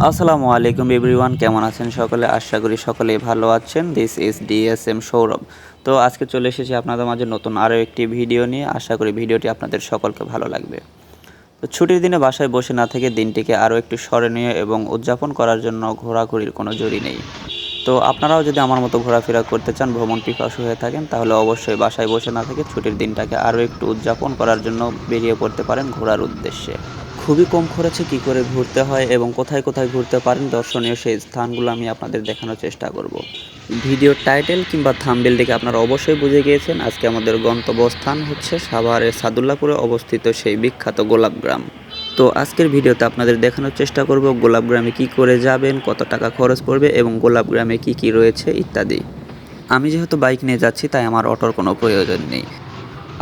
আসসালামু আলাইকুম এভরিওয়ান, কেমন আছেন সকলে? আশা করি সকলেই ভালো আছেন। This is DSM Sourav. তো আজকে চলে এসেছি আপনাদের মাঝে নতুন আরও একটি ভিডিও নিয়ে। আশা করি ভিডিওটি আপনাদের সকলকে ভালো লাগবে। তো ছুটির দিনে বাসায় বসে না থেকে দিনটিকে আরও একটু স্মরণীয় এবং উদযাপন করার জন্য ঘোরাঘুরির কোনো জুড়ি নেই। তো আপনারাও যদি আমার মতো ঘোরাফেরা করতে চান, ভ্রমণ পিপাসু হয়ে থাকেন, তাহলে অবশ্যই বাসায় বসে না থেকে ছুটির দিনটাকে আরও একটু উদযাপন করার জন্য বেরিয়ে পড়তে পারেন ঘোরার উদ্দেশ্যে। খুবই কম খরচে কী করে ঘুরতে হয় এবং কোথায় কোথায় ঘুরতে পারেন, দর্শনীয় সেই স্থানগুলো আমি আপনাদের দেখানোর চেষ্টা করব। ভিডিওর টাইটেল কিংবা থাম্বনেল দেখে আপনারা অবশ্যই বুঝে গিয়েছেন আজকে আমাদের গন্তব্যস্থান হচ্ছে সাভারের সাদুল্লাপুরে অবস্থিত সেই বিখ্যাত গোলাপগ্রাম। তো আজকের ভিডিওতে আপনাদের দেখানোর চেষ্টা করব গোলাপগ্রামে কি করে যাবেন, কত টাকা খরচ পড়বে এবং গোলাপগ্রামে কি কি রয়েছে ইত্যাদি। আমি যেহেতু বাইক নিয়ে যাচ্ছি তাই আমার অটোর কোনো প্রয়োজন নেই।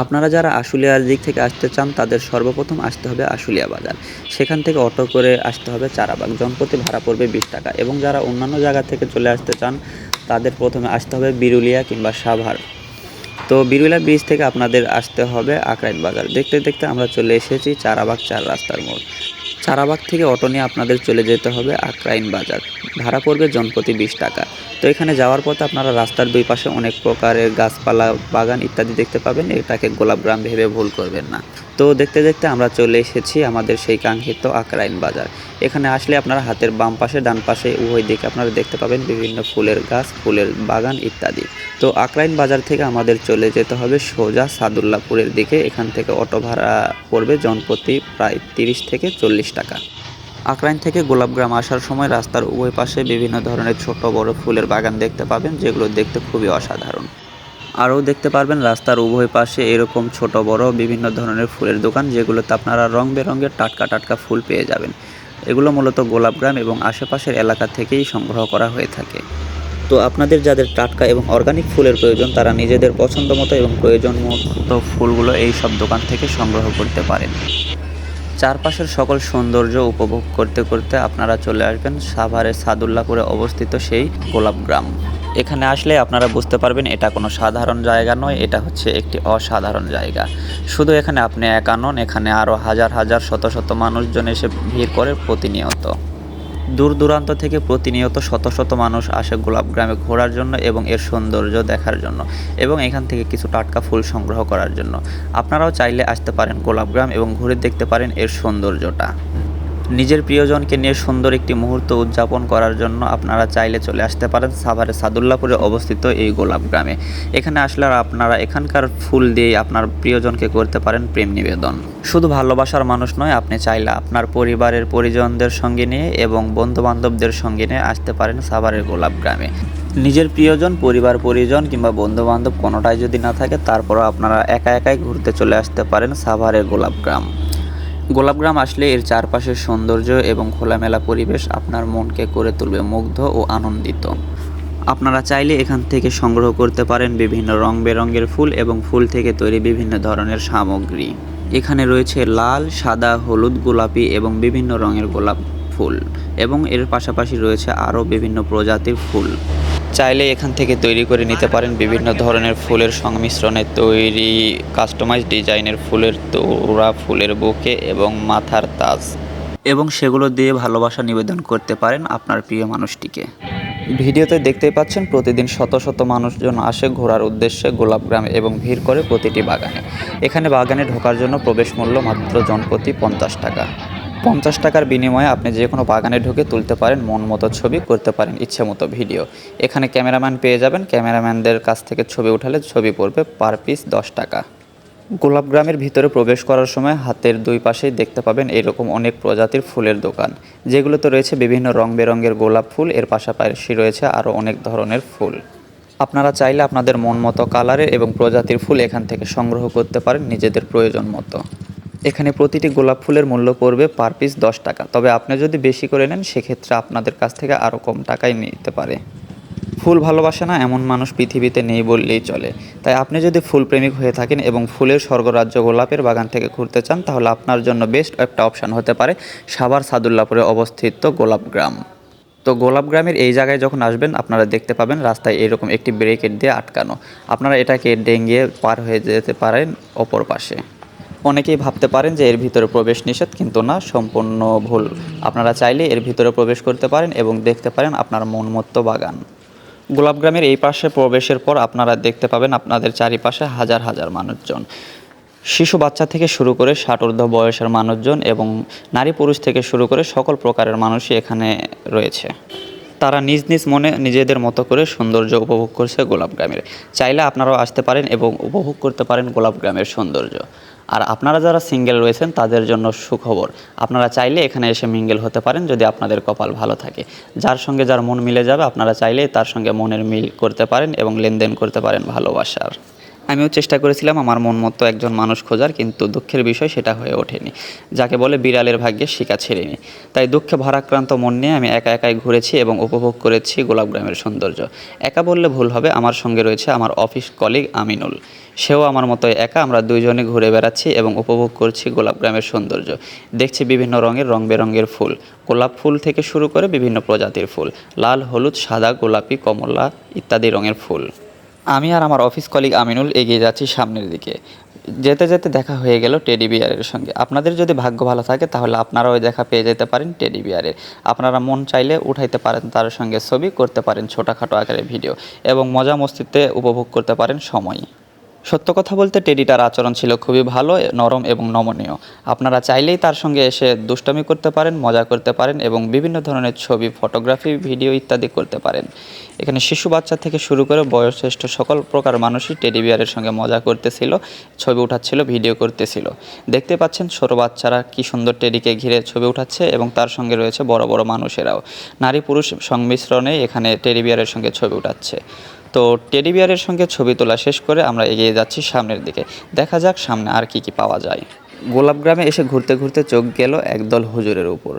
আপনারা যারা আশুলিয়ার দিক থেকে আসতে চান তাদের সর্বপ্রথম আসতে হবে আশুলিয়া বাজার। সেখান থেকে অটো করে আসতে হবে চারাবাগ। জনপ্রতি ভাড়া পড়বে 20 টাকা। এবং যারা অন্যান্য জায়গা থেকে চলে আসতে চান তাদের প্রথমে আসতে হবে বিরুলিয়া কিংবা সাভার। তো বিরুলিয়া ব্রিজ থেকে আপনাদের আসতে হবে আকরাইন বাজার। দেখতে দেখতে আমরা চলে এসেছি চারাবাগ 4 রাস্তার মোড়। চারাবাগ থেকে অটো নিয়ে আপনাদের চলে যেতে হবে আকরাইন বাজার। ভাড়া পড়বে জনপ্রতি 20 টাকা। তো এখানে যাওয়ার পথে আপনারা রাস্তার দুই পাশে অনেক প্রকারের গাছপালা, বাগান ইত্যাদি দেখতে পাবেন। এটাকে গোলাপগ্রাম ভেবে ভুল করবেন না। তো দেখতে দেখতে আমরা চলে এসেছি আমাদের সেই কাঙ্ক্ষিত আকরাইন বাজার। এখানে আসলে আপনারা হাতের বাম পাশে ডান পাশে উভয় দিকে আপনারা দেখতে পাবেন বিভিন্ন ফুলের গাছ, ফুলের বাগান ইত্যাদি। তো আকরাইন বাজার থেকে আমাদের চলে যেতে হবে সোজা সাদুল্লাপুরের দিকে। এখান থেকে অটো ভাড়া পড়বে জনপ্রতি প্রায় 30 থেকে 40 টাকা। আকরাইন থেকে গোলাপগ্রাম আসার সময় রাস্তার উভয় পাশে বিভিন্ন ধরনের ছোট বড় ফুলের বাগান দেখতে পাবেন, যেগুলো দেখতে খুবই অসাধারণ। আরও দেখতে পারবেন রাস্তার উভয় পাশে এরকম ছোট বড় বিভিন্ন ধরনের ফুলের দোকান, যেগুলোতে আপনারা রং বেরঙের টাটকা টাটকা ফুল পেয়ে যাবেন। এগুলো মূলত গোলাপগ্রাম এবং আশেপাশের এলাকা থেকেই সংগ্রহ করা হয়ে থাকে। তো আপনাদের যাদের টাটকা এবং অর্গানিক ফুলের প্রয়োজন তারা নিজেদের পছন্দ মতো এবং প্রয়োজন মতো ফুলগুলো এই সব দোকান থেকে সংগ্রহ করতে পারেন। চারপাশের সকল সৌন্দর্য উপভোগ করতে করতে আপনারা চলে আসবেন সাভারের সাদুল্লাপুরে অবস্থিত সেই গোলাপগ্রাম। এখানে আসলে আপনারা বুঝতে পারবেন এটা কোনো সাধারণ জায়গা নয়, এটা হচ্ছে একটি অসাধারণ জায়গা। শুধু এখানে আপনি একা নন, এখানে আরও হাজার হাজার শত শত মানুষজন এসে ভিড় করে প্রতিনিয়ত। দূর দূরান্ত থেকে প্রতিনিয়ত শত শত মানুষ আসে গোলাপগ্রামে ঘোরার জন্য এবং এর সৌন্দর্য দেখার জন্য এবং এখান থেকে কিছু টাটকা ফুল সংগ্রহ করার জন্য। আপনারাও চাইলে আসতে পারেন গোলাপগ্রাম এবং ঘুরে দেখতে পারেন এর সৌন্দর্যটা। নিজের প্রিয়জনকে নিয়ে সুন্দর একটি মুহূর্ত উদযাপন করার জন্য আপনারা চাইলে চলে আসতে পারেন সাভারের সাদুল্লাপুরে অবস্থিত এই গোলাপগ্রামে। এখানে আসলে আপনারা এখানকার ফুল দিয়ে আপনার প্রিয়জনকে করতে পারেন প্রেম নিবেদন। শুধু ভালোবাসার মানুষ নয়, আপনি চাইলে আপনার পরিবারের পরিজনদের সঙ্গে নিয়ে এবং বন্ধুবান্ধবদের সঙ্গে নিয়ে আসতে পারেন সাভারের গোলাপগ্রামে। নিজের প্রিয়জন, পরিবার পরিজন কিংবা বন্ধুবান্ধব কোনোটাই যদি না থাকে, তারপরও আপনারা একা একাই ঘুরতে চলে আসতে পারেন সাভারের গোলাপগ্রাম। গোলাপগ্রাম আসলে এর চারপাশের সৌন্দর্য এবং খোলামেলা পরিবেশ আপনার মনকে করে তুলবে মুগ্ধ ও আনন্দিত। আপনারা চাইলে এখান থেকে সংগ্রহ করতে পারেন বিভিন্ন রং বেরঙের ফুল এবং ফুল থেকে তৈরি বিভিন্ন ধরনের সামগ্রী। এখানে রয়েছে লাল, সাদা, হলুদ, গোলাপি এবং বিভিন্ন রঙের গোলাপ ফুল এবং এর পাশাপাশি রয়েছে আরও বিভিন্ন প্রজাতির ফুল। চাইলে এখান থেকে তৈরি করে নিতে পারেন বিভিন্ন ধরনের ফুলের সংমিশ্রণে তৈরি কাস্টমাইজ ডিজাইনের ফুলের তোড়া, ফুলের বুকে এবং মাথার তাজ, এবং সেগুলো দিয়ে ভালোবাসা নিবেদন করতে পারেন আপনার প্রিয় মানুষটিকে। ভিডিওতে দেখতেই পাচ্ছেন প্রতিদিন শত শত মানুষজন আসে ঘোরার উদ্দেশ্যে গোলাপগ্রামে এবং ভিড় করে প্রতিটি বাগানে। এখানে বাগানে ঢোকার জন্য প্রবেশ মূল্য মাত্র জনপ্রতি 50 টাকা। 50 টাকার বিনিময়ে আপনি যে কোনো বাগানে ঢুকে তুলতে পারেন মন মতো ছবি, করতে পারেন ইচ্ছে মতো ভিডিও। এখানে ক্যামেরাম্যান পেয়ে যাবেন, ক্যামেরাম্যানদের কাছ থেকে ছবি উঠালে ছবি পড়বে পার পিস 10 টাকা। গোলাপগ্রামের ভিতরে প্রবেশ করার সময় হাতের দুই পাশেই দেখতে পাবেন এরকম অনেক প্রজাতির ফুলের দোকান, যেগুলোতে রয়েছে বিভিন্ন রং বেরঙের গোলাপ ফুল। এর পাশাপাশি রয়েছে আরও অনেক ধরনের ফুল। আপনারা চাইলে আপনাদের মন মতো কালারের এবং প্রজাতির ফুল এখান থেকে সংগ্রহ করতে পারেন নিজেদের প্রয়োজন মতো। এখানে প্রতিটি গোলাপ ফুলের মূল্য পড়বে পার পিস 10 টাকা। তবে আপনি যদি বেশি করে নেন সেক্ষেত্রে আপনাদের কাছ থেকে আরও কম টাকায় নিতে পারে। ফুল ভালোবাসে না এমন মানুষ পৃথিবীতে নেই বললেই চলে। তাই আপনি যদি ফুল প্রেমিক হয়ে থাকেন এবং ফুলের স্বর্গরাজ্য গোলাপের বাগান থেকে ঘুরতে চান, তাহলে আপনার জন্য বেস্ট একটা অপশান হতে পারে সাভার সাদুল্লাপুরে অবস্থিত গোলাপগ্রাম। তো গোলাপগ্রামের এই জায়গায় যখন আসবেন আপনারা দেখতে পাবেন রাস্তায় এরকম একটি ব্যারিকেড দিয়ে আটকানো। আপনারা এটাকে ডেঙ্গিয়ে পার হয়ে যেতে পারেন অপর পাশে। অনেকেই ভাবতে পারেন যে এর ভিতরে প্রবেশ নিষেধ, কিন্তু না, সম্পূর্ণ ভুল। আপনারা চাইলে এর ভিতরে প্রবেশ করতে পারেন এবং দেখতে পারেন আপনার মনমত্ত বাগান। গোলাপগ্রামের এই পাশে প্রবেশের পর আপনারা দেখতে পাবেন আপনাদের চারিপাশে হাজার হাজার মানুষজন, শিশু বাচ্চা থেকে শুরু করে 60 ঊর্ধ্ব বয়সের মানুষজন এবং নারী পুরুষ থেকে শুরু করে সকল প্রকারের মানুষই এখানে রয়েছে। তারা নিজ নিজ মনে নিজেদের মতো করে সৌন্দর্য উপভোগ করছে গোলাপগ্রামের। চাইলে আপনারাও আসতে পারেন এবং উপভোগ করতে পারেন গোলাপগ্রামের সৌন্দর্য। আর আপনারা যারা সিঙ্গেল রয়েছেন তাদের জন্য সুখবর, আপনারা চাইলে এখানে এসে মিঙ্গেল হতে পারেন যদি আপনাদের কপাল ভালো থাকে। যার সঙ্গে যার মন মিলে যাবে আপনারা চাইলে তার সঙ্গে মনের মিল করতে পারেন এবং লেনদেন করতে পারেন ভালোবাসার। আমিও চেষ্টা করেছিলাম আমার মন মতো একজন মানুষ খোঁজার, কিন্তু দুঃখের বিষয় সেটা হয়ে ওঠেনি। যাকে বলে বিড়ালের ভাগ্যে শিকা ছেড়েনি। তাই দুঃখে ভারাক্রান্ত মন নিয়ে আমি একা একাই ঘুরেছি এবং উপভোগ করেছি গোলাপগ্রামের সৌন্দর্য। একা বললে ভুল হবে, আমার সঙ্গে রয়েছে আমার অফিস কলিগ আমিনুল। সেও আমার মতোই একা, আমরা দুইজনে ঘুরে বেড়াচ্ছি এবং উপভোগ করছি গোলাপগ্রামের সৌন্দর্য। দেখছি বিভিন্ন রঙের রং বেরঙের ফুল, গোলাপ ফুল থেকে শুরু করে বিভিন্ন প্রজাতির ফুল, লাল, হলুদ, সাদা, গোলাপি, কমলা ইত্যাদি রঙের ফুল। আমি আর আমার অফিস কলিগ আমিনুল এগিয়ে যাচ্ছি সামনের দিকে। যেতে যেতে দেখা হয়ে গেল টেডি বিয়ারের সঙ্গে। আপনাদের যদি ভাগ্য ভালো থাকে তাহলে আপনারাও দেখা পেয়ে যেতে পারেন টেডি বিয়ারের। আপনারা মন চাইলে উঠাইতে পারেন তার সঙ্গে ছবি, করতে পারেন ছোটোখাটো আকারে ভিডিও এবং মজা মস্তিতে উপভোগ করতে পারেন সময়। সত্য কথা বলতে টেডিটার আচরণ ছিল খুবই ভালো, নরম এবং নমনীয়। আপনারা চাইলেই তার সঙ্গে এসে দুষ্টামি করতে পারেন, মজা করতে পারেন এবং বিভিন্ন ধরনের ছবি, ফটোগ্রাফি, ভিডিও ইত্যাদি করতে পারেন। এখানে শিশু বাচ্চা থেকে শুরু করে বয়োজ্যেষ্ঠ সকল প্রকার মানুষই টেডি বিয়ারের সঙ্গে মজা করতেছিল, ছবি উঠাচ্ছিল, ভিডিও করতেছিল। দেখতে পাচ্ছেন ছোটো বাচ্চারা কি সুন্দর টেডিকে ঘিরে ছবি উঠাচ্ছে এবং তার সঙ্গে রয়েছে বড় বড় মানুষেরাও। নারী পুরুষ সংমিশ্রণে এখানে টেডি বিয়ারের সঙ্গে ছবি উঠাচ্ছে। তো টেডি বিয়ারের সঙ্গে ছবি তোলা শেষ করে আমরা এগিয়ে যাচ্ছি সামনের দিকে। দেখা যাক সামনে আর কি কি পাওয়া যায়। গোলাপগ্রামে এসে ঘুরতে ঘুরতে চোখ গেল একদল হুজুরের উপর।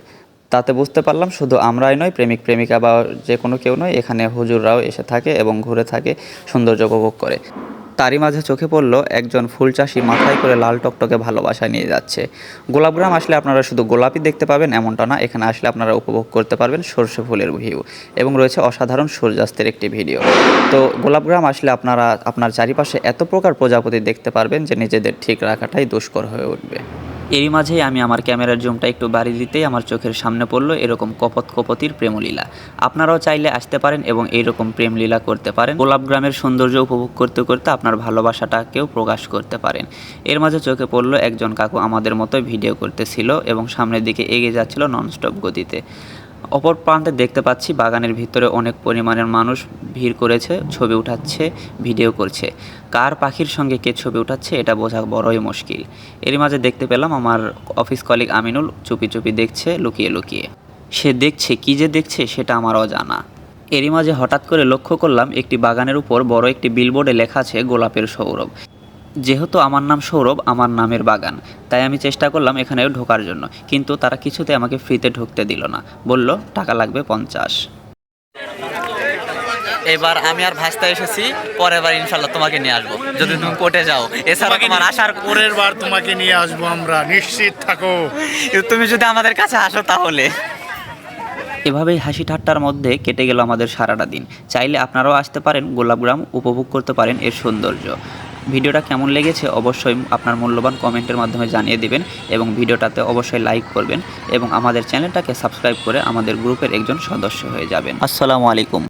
তাতে বুঝতে পারলাম শুধু আমরাই নয়, প্রেমিক প্রেমিকা বা যে কোনো কেউ নয়, এখানে হুজুররাও এসে থাকে এবং ঘুরে থাকে, সৌন্দর্য উপভোগ করে। তারই মাঝে চোখে পড়ল একজন ফুল চাষি মাথায় করে লাল টকটকে ভালোবাসা নিয়ে যাচ্ছে। গোলাপগ্রাম আসলে আপনারা শুধু গোলাপই দেখতে পাবেন এমনটা না, এখানে আসলে আপনারা উপভোগ করতে পারবেন সর্ষে ফুলের ভিউ এবং রয়েছে অসাধারণ সূর্যাস্তের একটি ভিডিও। তো গোলাপগ্রাম আসলে আপনারা আপনার চারিপাশে এত প্রকার প্রজাপতি দেখতে পারবেন যে নিজেদের ঠিক রাখাটাই দুষ্কর হয়ে উঠবে। এরই মাঝেই আমি আমার ক্যামেরার জুমটা একটু বাড়িয়ে দিতেই আমার চোখের সামনে পড়লো এরকম কপত কপতির প্রেমলীলা। আপনারাও চাইলে আসতে পারেন এবং এইরকম প্রেমলীলা করতে পারেন। গোলাপগ্রামের সৌন্দর্য উপভোগ করতে করতে আপনার ভালোবাসাটাকেও প্রকাশ করতে পারেন। এর মাঝে চোখে পড়লো একজন কাকু আমাদের মতো ভিডিও করতেছিল এবং সামনের দিকে এগিয়ে যাচ্ছিল ননস্টপ গতিতে। অপর প্রান্তে দেখতে পাচ্ছি বাগানের ভিতরে অনেক পরিমাণের মানুষ ভিড় করেছে, ছবি উঠাচ্ছে, ভিডিও করছে। কার পাখির সঙ্গে কে ছবি উঠাচ্ছে এটা বোঝা বড়ই মুশকিল। এর মাঝে দেখতে পেলাম আমার অফিস কলিগ আমিনুল চুপি চুপি দেখছে, লুকিয়ে লুকিয়ে। সে দেখছে, কী যে দেখছে সেটা আমারও জানা। এরই মাঝে হঠাৎ করে লক্ষ্য করলাম একটি বাগানের উপর বড় একটি বিলবোর্ডে লেখা আছে গোলাপের সৌরভ। যেহেতু আমার নাম সৌরভ, আমার নামের বাগান, তাই আমি চেষ্টা করলাম এখানে ঢোকার জন্য, কিন্তু তারা কিছুতে আমাকে ফ্রিতে ঢুকতে দিল না, বলল টাকা লাগবে 50। এবার আমি আর ভাসতে এসেছি, পরের বার ইনশাল্লাহ তোমাকে নিয়ে আসবো যদি তুমি কোর্টে যাও। এছাড়া তোমার আসার পরের বার তোমাকে নিয়ে আসবো আমরা, নিশ্চিত থাকো। তুমি যদি আমাদের কাছে আসো তাহলে। এভাবেই হাসি ঠাট্টার মধ্যে কেটে গেল আমাদের সারাটা দিন। চাইলে আপনারাও আসতে পারেন গোলাপগ্রাম, উপভোগ করতে পারেন এর সৌন্দর্য। ভিডিওটা কেমন লেগেছে অবশ্যই আপনার মূল্যবান কমেন্টের মাধ্যমে জানিয়ে দিবেন এবং ভিডিওটাতে অবশ্যই লাইক করবেন এবং আমাদের চ্যানেলটাকে সাবস্ক্রাইব করে আমাদের গ্রুপের একজন সদস্য হয়ে যাবেন। আসসালামু আলাইকুম।